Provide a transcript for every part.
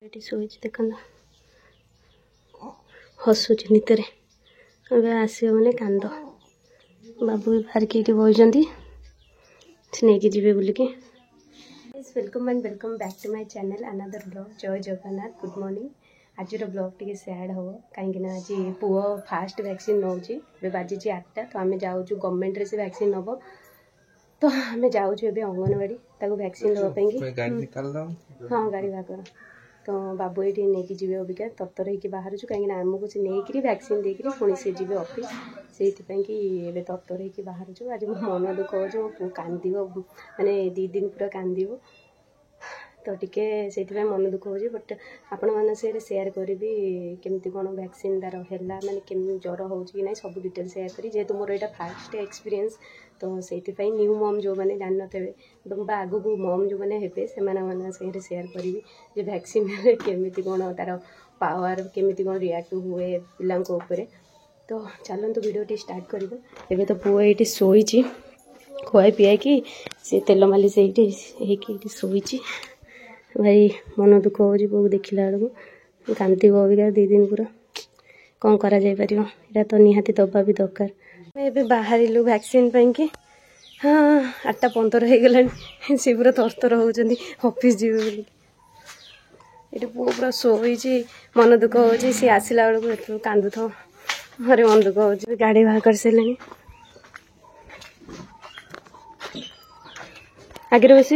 ये शोच देख हसुच नितरे आसो मैंने कांद बाबू भी बाहर के बही नहीं जी बोलिकी welcome and welcome back to my channel another vlog Jai Jagannath good morning आज ब्लॉग टी सैड हम कहीं आज पुओ फास्ट वैक्सीन नौ बाजी 8टा तो आम जाऊँ गवर्नमेंट रे से वैक्सीन नब तो आम जाऊँ अंगनवाड़ी वैक्सीन दवाई हाँ गाड़ी बाहर तो बाबू ये नहीं जी अबिका तत्तर हो बाहर कहीं आमको से नहीं वैक्सीन देकर पुणी सी जी ऑफिस से तत्तर हो बाहर आज मो मन दुख हो पु कांद माने 2 दिन पूरा कांद तो टिके से मन दुख हो बट आपण मैंने से सेयार करी केमती कौन वैक्सीन तार है माने केमी ज्वर हो कि ना सब डिटेल सेयार करी जेहेतु मोर यहाँ फास्ट एक्सपीरियंस तो से न्यू मम जो मैंने जान थे आग को मम जो मैंने हे से सेयार करी जे वैक्सीन केमी कौन तार पावर केमी कौन रिएक्ट हुए पिलांर तो चलते वीडियो स्टार्ट करें एवं तो पुओ ये शोची खुआई पिया कि सी तेल मालिश ये शोची भाई मन दुख हो पुओ देखला बेलू कांदी अबिका 2 दिन पूरा कौन करा जाय परियो एटा तो निहाती दबा भी दरकार ए बाहर वैक्सीन कि हाँ 8:15 हो गला सी पूरा तरतर होती ऑफिस जी बोली ये पुओ पूरा शोची मन दुख हो सी आसला बेलू कांदु था हरे मन दुख हो गाड़ी बाहर कर सारे आगे बस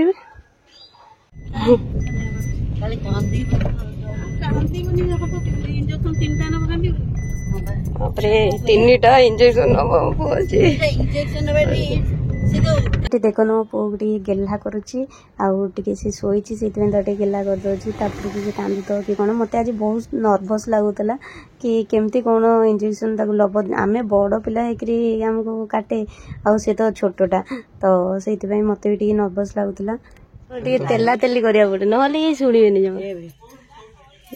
तीनटा इंजेक्शन देख मो पुओ टे गेला करुच्ची आगे सी शोची से गेला करदे कि कांदु तो कि कौन मत आज बहुत नर्भस लगुला कि केमती कौन इंजेक्शन लब आम बड़ पिला आमको काटे सी तो छोटा तो से मत भी नर्भस लगुला तेला तेली करा पड़े ना ये शुणे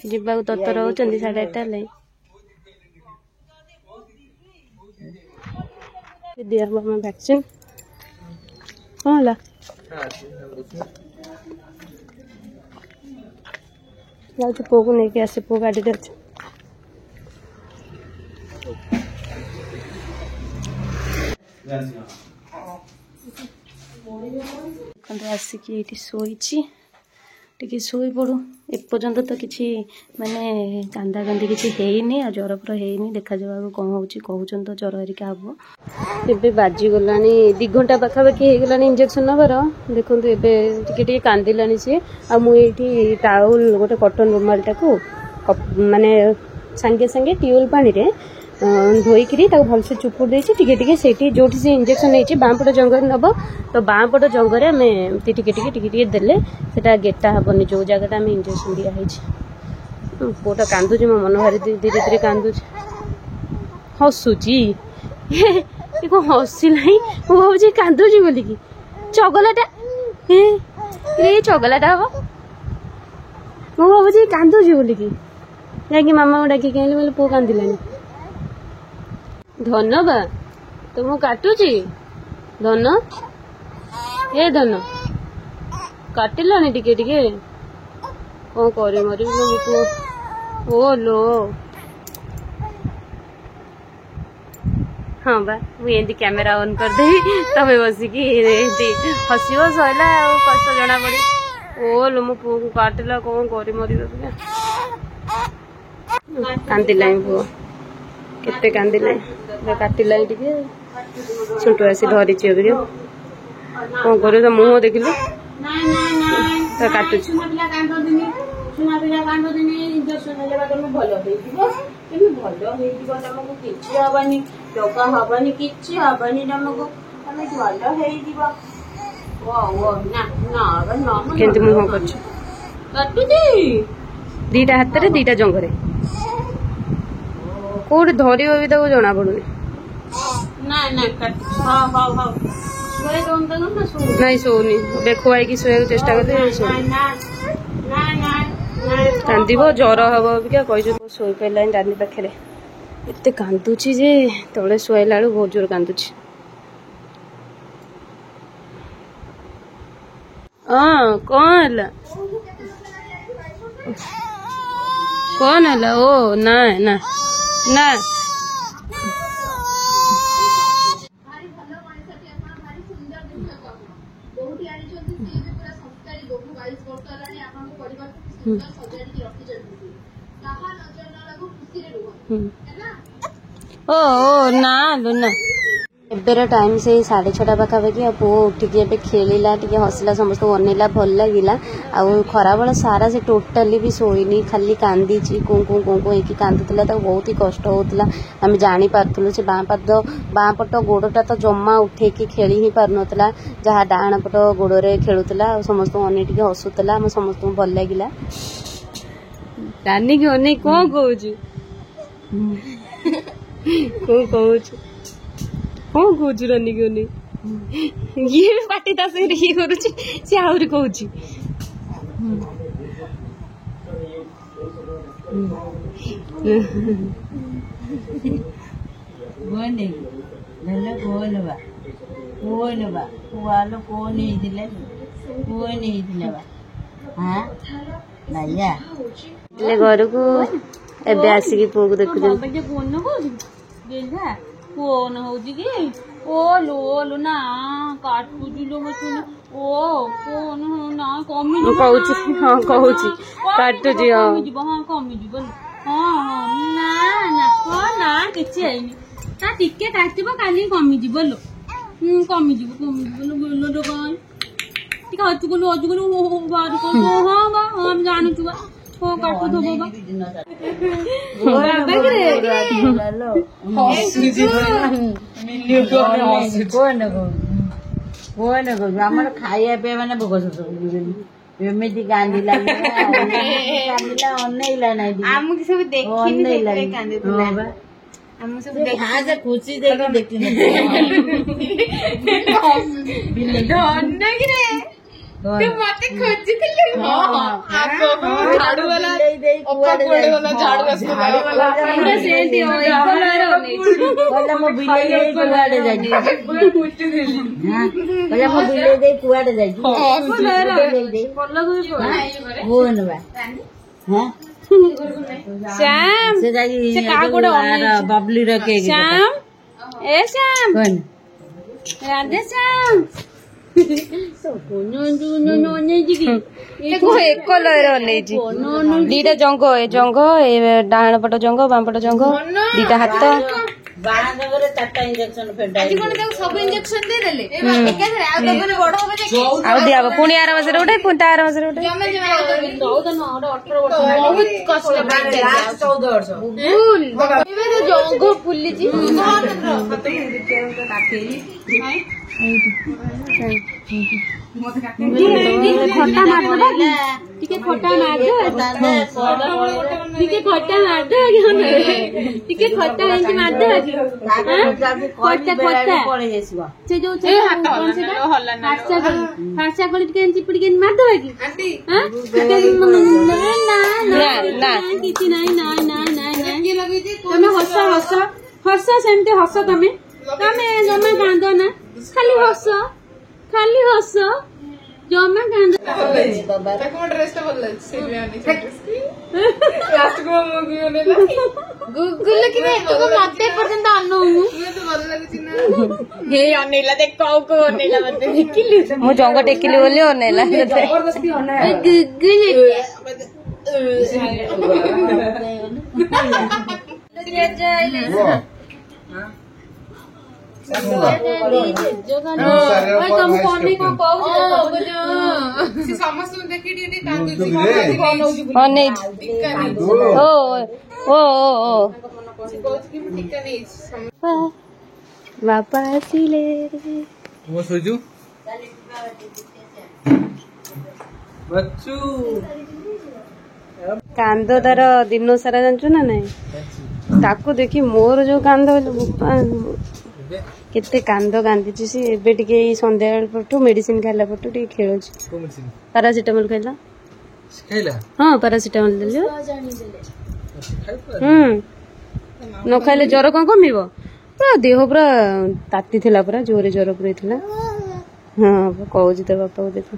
जब तत्तर होती 8:30 दिया वैक्सीन हाँ ला जाऊँ पुओ को लेके आसे पुओ गाड़ी रे आसिक ये शोची टी शोई पड़ू एपर्यंत तो किसी माने कांदा कांदी किसी है आ ज्वर पुरा है देखा जावा कौन हो कहते तो ज्वर हरिका हम ए बाजी गला 2 घंटा पाखापाखि हो गला इंजेक्शन नबार देखो ए कांदिला सी आ मुझे टाउल गोटे कटन रुमाल टाक माने सांगे सांगे ट्यूल पानी रे धोईकरी भलसे चुपुड़ देटी से जो से इंजेक्शन नहीं बाँपट जंगर नब तो बाँपट जंगर आम टी देले से गेटा हेनी जो जगह आम इंजेक्शन दिखाई पुओटा कांदुची मो मन भारी धीरे धीरे कांदुची हसुची कौन हसिला मुझे कांदुची बोलिकी चगलाटा ये चगलाटा हम मु भावी कांदुची बोलिकी जाकि मामा डाक कहली बोले पुओ कांदिलानी धन बा तो मु काटुची धन ए धन काटिलानी टिके टिके कौन कर मर ओ लो हाँ बा मुझे कैमेरा ऑन करदेवी तमें बसिकी हसब सैला कष्ट जना पड़ी ओ लो मो पुओ को काटिला कौन कर मर कांदिला पुओ केते कांदिला काटिला टे छुटू आसी धरी कौन कर तो मुह देखिलु काटुच केमती मुह कर 2टा हाथ रे 2टा जंगरे कौट धर भी जना पड़ूनी नहीं शोनी देखुआई शुआ चेष्टा करते कांद ज्वर हम अबिका कही शोई पारा रानी पाखे एत कांदुची जे तले शुआला बेलू बहुत जोर कांदुची हाँ कौन कौन है ओ ना ना ना ओ ना लुना एबेर टाइम से 6:30 पाखापाखि आ पुओ उठिकी ए खेला टे हसला समस्त अनेला भल लगिला आ खरा बेला सारा से टोटाली भी शोनी खाली कांदी कुँ कुँ कुँ कुँ होगी कांदुला तो बहुत ही कष्ट होता आम जानी पार्थुलु से बाँ पट गोड़टा तो जमा उठेकी खेली ही पार नाला जहाँ डाण पट गोड़े खेलुला समस्त अने टे हसुला आम समस्त भल लगिला रानी की अने कौन कहू कौन कहू कौन कहू रानी की अने ये भी पाटी ता से ये करुची से आहरी कहूची घर को एबे आसिकी पुओ को देखु फोन होजी कि ओ लो ना काटुजी लो मछुन ओ फोन ना कमी कहूची हां कहूची काटुजी हां हां कमी जीवन हां हां ना ना हां ना किछि आइनी ना टिके काटिबो काली कमी जीव लो कमी जीव लो लो गाय टिके अजुगलो ओ बार को हां बा हम जानू छु हो काटो तो बाबा बाबा करे लो मिलियो कोन को हमर खाइया पे माने भोग एमिति कांदिला अनैला नै हम के सब देखिनी देखरे कांदिला हम सब देखा से खुशी देखि देखिनी बिल्ली धन कि रे तो मते खोजिथिले आपको झाड़ू वाला ओका कोड़े वाला झाड़ू वाला पूरा सेंटी हो इकोलारो नै बोला मो बिले दे कुआडे जाई पूरा कुट्टी देली हां बोला मो बिले दे कुआडे जाई इकोलारो बोला को कोन बा हां श्याम से जाई से का कोडे बबली रखे श्याम ए श्याम कोन राधे श्याम दीटा जंग ए डाण पट जंग बाम पट जंग दीटा हाथ दिया पुणी आर मास गोटे पुणी तार मास खटा मार टिके खटा मार टिके खटा मार टिके खटा एंती मार दे खटा खटा से जो फारसा गली टिके एंती पिड़ी के मार दे कि आंटी ना ना किछि नाही ना ना ना तमे हस हस हस सेमते हस तमे जमा कांदो ना खाली हस जमा कांदो बाबा ताको ड्रेस तो बोल सिलवानी लास्ट को मगियोने ला गुगल कि ने तो मते पर्यंत आनो मुझे तो ଭଲ लागछि ना हे अनेला देख को अनेला मते देखिली मु जंग टेकिली बोली अनेला जबरदस्ती अने गुगल बापा आसिले कांद तार दिन सारा जानचु ना नहीं ताकू देखी मोर जो कांद केते कांद कांदी सी एबे टिके संध्या पटू मेडिसिन खाइला पटू टिके खेलुछ पैरासिटामोल खाइला हां पैरासिटामोल देले न खाइले ज्वर कोन कमिबो पूरा देह पूरा ताती थिला पूरा जोरे ज्वर पूरा थिला हां कहूजी तो बापा को देखो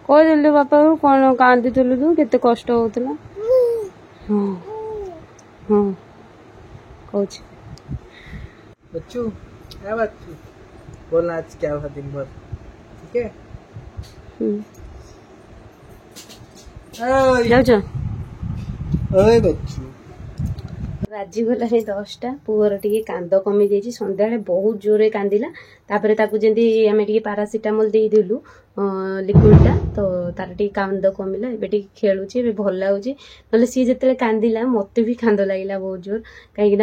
कह देले बापा को कोन कांदी थलु तू केते कष्ट होतला हाँ हाँ कौच बच्चू क्या बात थी बोलना आज क्या हुआ दिन भर ठीक है जाऊँ ओए बच्चू राजी गलानी 10टा पुअर टे कांद कमी जाइए सन्ध्या बहुत जोरे कांदिला तापर ताकू जमी आम टे पारासीटामोल देदेलु लिक्विडटा तो तार टे कांद कमिला एबे खेलुची एबे भल लगुच ना सी जिते कांदिला मत भी कांद लगे बहुत जोर कहीं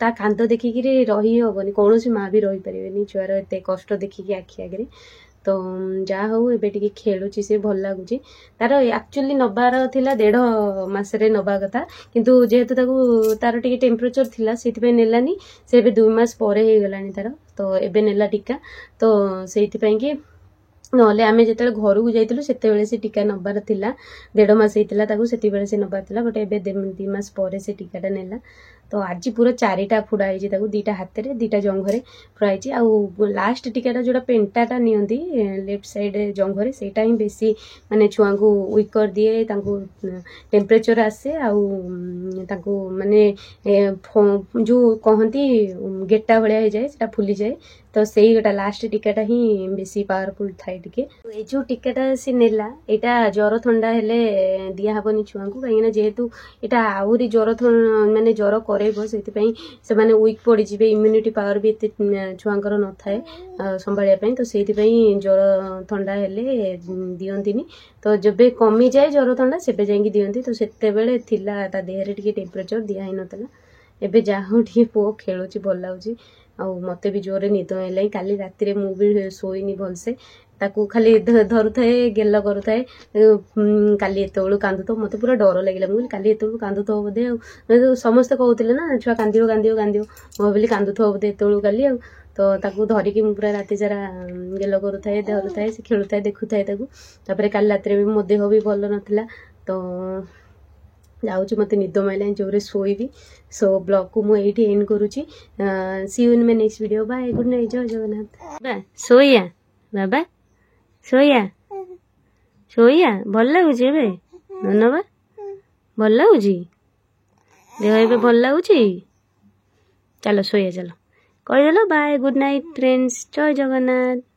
ता कांद देखिक रही हेनी कौन माँ भी रही पारे छुआर एत कष्ट देखिकी आखि आगे तो जहाँ हूँ एबे खेलुची से भल लगुच तार एक्चुअली नबार थिला 1.5 मासरे नबा कथा किंतु जेहेतु तार टे टेम्परेचर थिला से नेलानी से एबे 2 मास परे हो गलानी तार तो एबे नेला टीका तो से नहले आम जो घर को जाइलु से टीका नबार थिला 1.5 मास होता से नबार थिला बट एबे 2 मास परे से टीकाटा नेला तो आज पूरा 4टा फुड़ा है 2टा हाथ में 2टा जंघरे फुड़ाई आउ लास्ट टीकाटा जो पेंटाटा नियंती लेफ्ट साइड जंघरे सेटा ही बेसी माने छुआ को वीक कर दिए टेम्परेचर आसे आउ माने जो कहती गेटा भाया हो जाए फुली जाए तो से गोटा लास्ट टीकाटा ही बेसी पावरफुल थाए टिके ये जो टीकाटा सी नेला यहाँ ज्वर थंडा हेले दिया हेनी छुआ को कहीं जेहेतु यहाँ आहरी ज्वर माने ज्वर करब से वीक पड़ जाए इम्यूनिटी पावर भी एत छुआंकर न थाए संभालिया तो से ज्वर थंडा हेले दियंतीनी तो जब कमी जाए ज्वर थंडा से दियंती तो सेतेबेले थिला ता देहरे टिके टेम्परेचर दिया ही नतला एबे जाहु टिके पुओ खेलुची भल लाଗୁची आउ मते भी जोरे निद है काली राति मु भी शोईनी भलसे ताकू खाली धरुए गेल करुए काली एत कांदुथ मत पूरा डर लगे मुझे काली एत कांदुथ बोधे समस्ते कहते ना छुआ कांदियो कांदियो कांदियो मु भाविली कांदुथ बोधे एत काली तो ताकू धरिकी पूरा राति सारा गेल करुए धरुए से खेलुए देखुए तापर काली रात भी मो देह भी भल नाला तो जाऊँ मत निद माइलानी जोरे शोबी सो ब्लॉग को मुझे एंड करुँची see you in my next video bye good night Jai Jagannath सोया बाबा सोया भल लगुच धन्यवाद भल लगुच देह ए भल लगुच चलो सोया चलो कहीदेल बाय गुड नाइट फ्रेंड्स जय जगन्नाथ।